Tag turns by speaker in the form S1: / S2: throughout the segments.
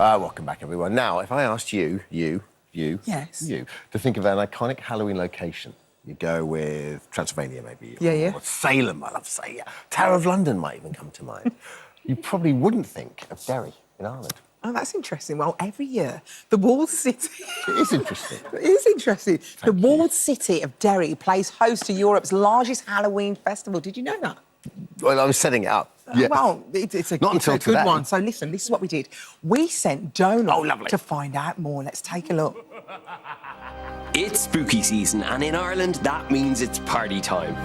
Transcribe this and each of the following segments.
S1: Welcome back, everyone. Now, if I asked you,
S2: Yes.
S1: you, to think of an iconic Halloween location, you go with Transylvania, maybe.
S2: Yeah.
S1: Or Salem, I love Salem. Tower of London might even come to mind. You probably wouldn't think of Derry in Ireland.
S2: Oh, that's interesting. Well, every year, the walled city...
S1: It is interesting.
S2: It is interesting. The walled city of Derry plays host to Europe's largest Halloween festival. Did you know that?
S1: Well, I was setting it up. Yeah.
S2: Well, it's a good one. So listen, this is what we did. We sent Donal to find out more. Let's take a look.
S3: It's spooky season, and in Ireland, that means it's party time.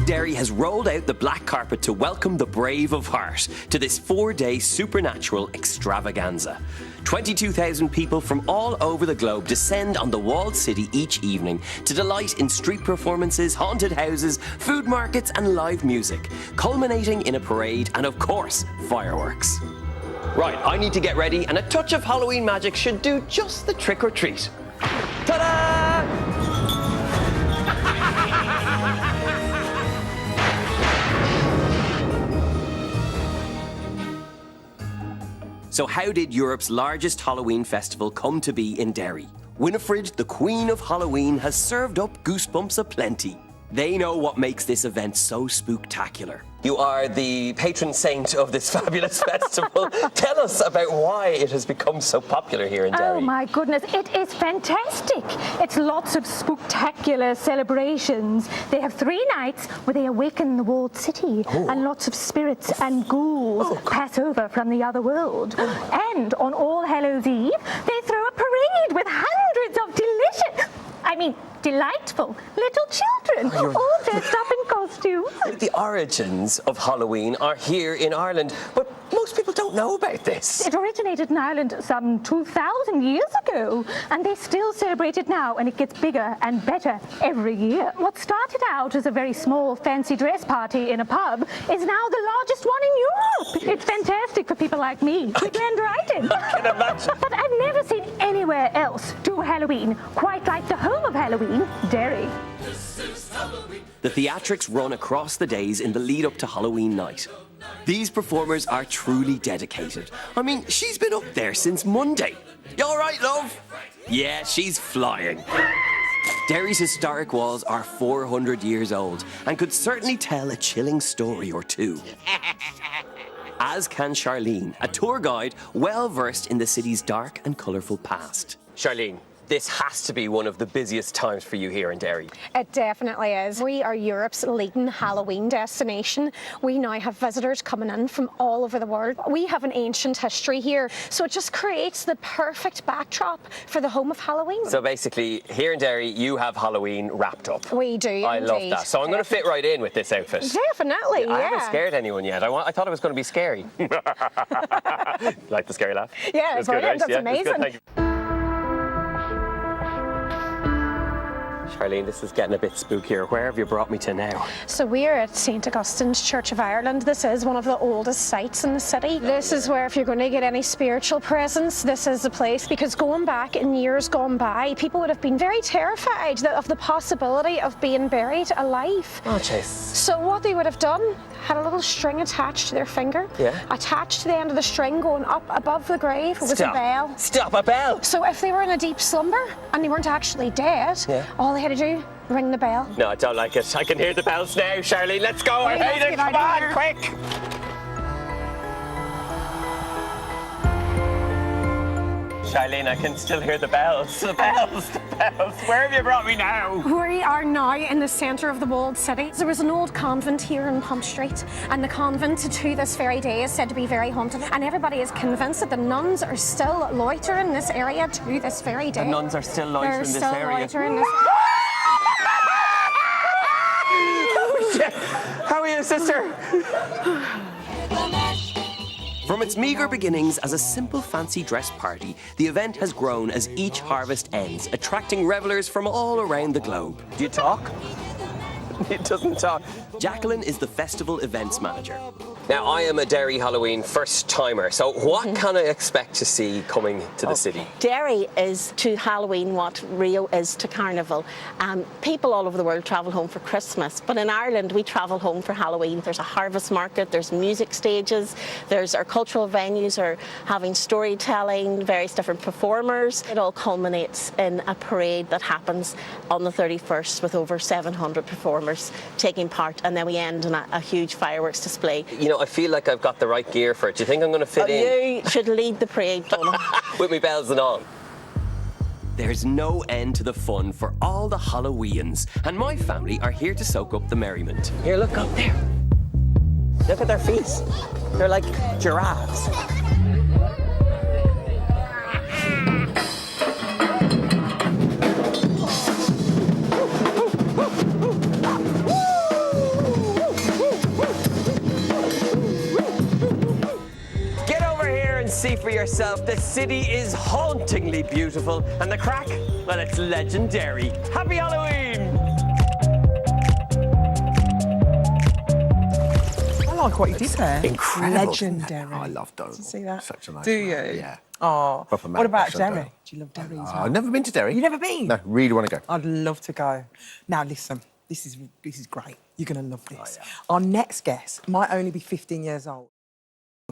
S3: Derry has rolled out the black carpet to welcome the brave of heart to this 4-day supernatural extravaganza. 22,000 people from all over the globe descend on the walled city each evening to delight in street performances, haunted houses, food markets and live music, culminating in a parade and, of course, fireworks. Right, I need to get ready, and a touch of Halloween magic should do just the trick or treat. Ta-da! So how did Europe's largest Halloween festival come to be in Derry? Winifred, the Queen of Halloween, has served up goosebumps aplenty. They know what makes this event so spooktacular. You are the patron saint of this fabulous festival. Tell us about why it has become so popular here in Derry.
S4: Oh my goodness, it is fantastic. It's lots of spooktacular celebrations. They have 3 nights where they awaken the walled city, and lots of spirits and ghouls pass over from the other world. And on All Hallows Eve, they throw a parade with hundreds of delightful little children, all dressed up in costumes.
S3: The origins of Halloween are here in Ireland, but most people don't know about this.
S4: It originated in Ireland some 2,000 years ago, and they still celebrate it now, and it gets bigger and better every year. What started out as a very small fancy dress party in a pub is now the largest one in Europe. It's fantastic for people like me. We blend right in.
S3: I can imagine.
S4: But I've never seen anywhere else do Halloween quite like the home of Halloween, Derry.
S3: The theatrics run across the days in the lead up to Halloween night. These performers are truly dedicated. I mean, she's been up there since Monday. You all right, love? Yeah, she's flying. Derry's historic walls are 400 years old and could certainly tell a chilling story or two. As can Charlene, a tour guide well versed in the city's dark and colourful past. Charlene, this has to be one of the busiest times for you here in Derry.
S5: It definitely is. We are Europe's leading Halloween destination. We now have visitors coming in from all over the world. We have an ancient history here, so it just creates the perfect backdrop for the home of Halloween.
S3: So basically, here in Derry, you have Halloween wrapped up.
S5: We do,
S3: I love that. So I'm going to fit right in with this outfit.
S5: Definitely, yeah.
S3: I haven't scared anyone yet. I thought it was going to be scary. Like the scary laugh?
S5: Yeah, it's brilliant. That's amazing.
S3: Charlene, this is getting a bit spookier. Where have you brought me to now?
S5: So we're at St Augustine's Church of Ireland. This is one of the oldest sites in the city. This is where, if you're going to get any spiritual presence, this is the place, because going back in years gone by, people would have been very terrified of the possibility of being buried alive.
S3: Oh, jeez.
S5: So what they would have done, had a little string attached to their finger.
S3: Yeah.
S5: Attached to the end of the string going up above the grave was a bell.
S3: Stop, a bell!
S5: So if they were in a deep slumber and they weren't actually dead, all they had to do, ring the bell.
S3: No, I don't like it. I can hear the bells now, Charlene. Let's go. I hate it. Come on, quick. Charlene, I can still hear the bells. The bells, the bells. Where have you brought me now?
S5: We are now in the centre of the walled city. There was an old convent here in Pump Street, and the convent to this very day is said to be very haunted, and everybody is convinced that the nuns are still loitering in this area to this very day.
S3: The nuns are still loitering in this area?
S5: They're still loitering in this
S3: How are you, sister? From its meagre beginnings as a simple fancy dress party, the event has grown as each harvest ends, attracting revellers from all around the globe. Do you talk? It doesn't talk. Jacqueline is the festival events manager. Now, I am a Derry Halloween first-timer, so what can I expect to see coming to the city?
S6: Derry is to Halloween what Rio is to Carnival. People all over the world travel home for Christmas, but in Ireland we travel home for Halloween. There's a harvest market, there's music stages, there's our cultural venues are having storytelling, various different performers. It all culminates in a parade that happens on the 31st with over 700 performers taking part, and then we end in a huge fireworks display.
S3: You know, I feel like I've got the right gear for it. Do you think I'm going to fit in?
S6: You should lead the parade, Donal.
S3: With me bells and all. There's no end to the fun for all the Halloweens, and my family are here to soak up the merriment. Here, look up there. Look at their feet. They're like giraffes. See for yourself, the city is hauntingly beautiful, and the crack, well, it's legendary. Happy Halloween!
S2: I like what you did there.
S1: Incredible.
S2: Legendary.
S1: Oh, I love Donal.
S2: Did you see that?
S1: Such a nice
S2: Do you?
S1: man. Yeah.
S2: Oh.
S1: Proper
S2: What about
S1: manifesto
S2: Derry?
S1: Donal.
S2: Do you love Derry as well?
S1: I've never been to Derry.
S2: You've never been?
S1: No, really want to go.
S2: I'd love to go. Now, listen, this is great. You're going to love this. Our next guest might only be 15 years old.